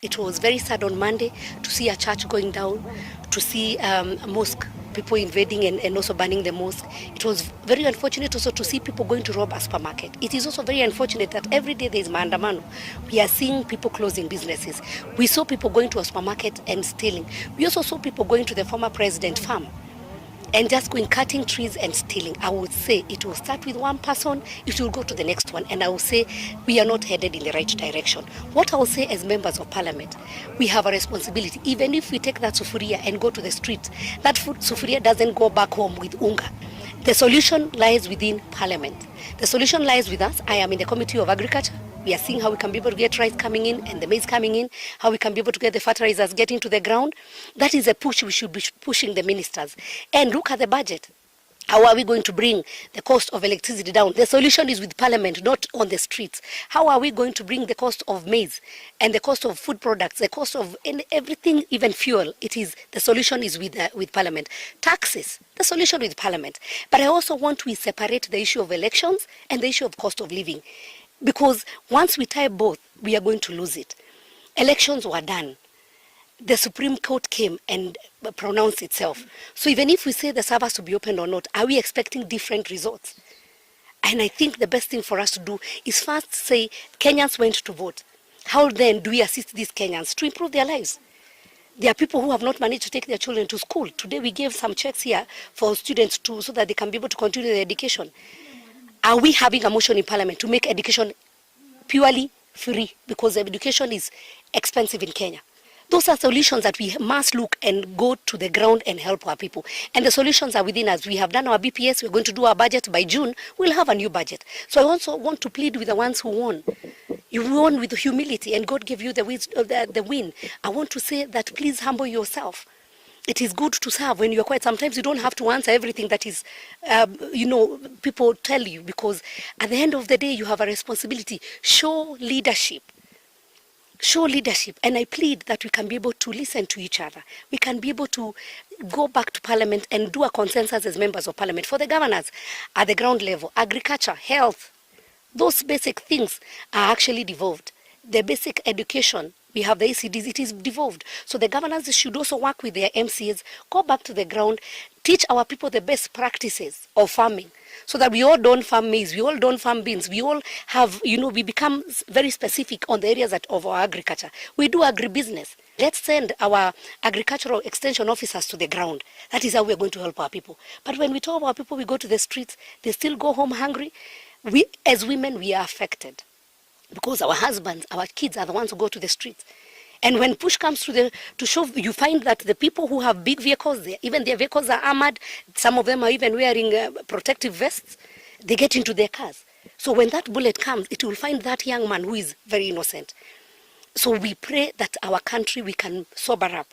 It was very sad on Monday to see a church going down, to see a mosque, people invading and also burning the mosque. It was very unfortunate also to see people going to rob a supermarket. It is also very unfortunate that every day there is Maandamano. We are seeing people closing businesses. We saw people going to a supermarket and stealing. We also saw people going to the former president's farm and just going cutting trees and stealing. I would say it will start with one person, it will go to the next one, and I will say we are not headed in the right direction. What I will say as members of parliament, we have a responsibility. Even if we take that sufuria and go to the street, that sufuria doesn't go back home with unga. The solution lies within parliament. The solution lies with us. I am in the Committee of Agriculture. We are seeing how we can be able to get rice coming in and the maize coming in, how we can be able to get the fertilizers getting to the ground. That is a push we should be pushing the ministers. And look at the budget. How are we going to bring the cost of electricity down? The solution is with parliament, not on the streets. How are we going to bring the cost of maize and the cost of food products, the cost of everything, even fuel? The solution is with parliament. Taxes, the solution with parliament. But I also want to separate the issue of elections and the issue of cost of living. Because once we tie both, we are going to lose it. Elections were done. The Supreme Court came and pronounced itself. So even if we say the servers to be opened or not, are we expecting different results? And I think the best thing for us to do is first say Kenyans went to vote. How then do we assist these Kenyans to improve their lives? There are people who have not managed to take their children to school. Today we gave some checks here for students so that they can be able to continue their education. Are we having a motion in parliament to make education purely free? Because education is expensive in Kenya. Those are solutions that we must look and go to the ground and help our people. And the solutions are within us. We have done our BPS. We're going to do our budget. By June, we'll have a new budget. So I also want to plead with the ones who won. You won with humility and God gave you the win. I want to say that please humble yourself. It is good to serve when you're quiet. Sometimes you don't have to answer everything that is, people tell you, because at the end of the day, you have a responsibility. Show leadership. Show leadership. And I plead that we can be able to listen to each other. We can be able to go back to parliament and do a consensus as members of parliament for the governors at the ground level. Agriculture, health, those basic things are actually devolved. The basic education, we have the ACDs, it is devolved. So the governors should also work with their MCAs, go back to the ground, teach our people the best practices of farming, so that we all don't farm maize, we all don't farm beans, we all have, we become very specific on the areas of our agriculture. We do agribusiness. Let's send our agricultural extension officers to the ground. That is how we're going to help our people. But when we talk about people, we go to the streets, they still go home hungry. We, as women, we are affected. Because our husbands, our kids are the ones who go to the streets. And when push comes to shove, you find that the people who have big vehicles, even their vehicles are armored, some of them are even wearing protective vests, they get into their cars. So when that bullet comes, it will find that young man who is very innocent. So we pray that our country, we can sober up.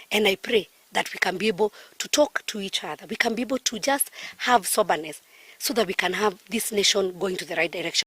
And I pray that we can be able to talk to each other. We can be able to just have soberness so that we can have this nation going to the right direction.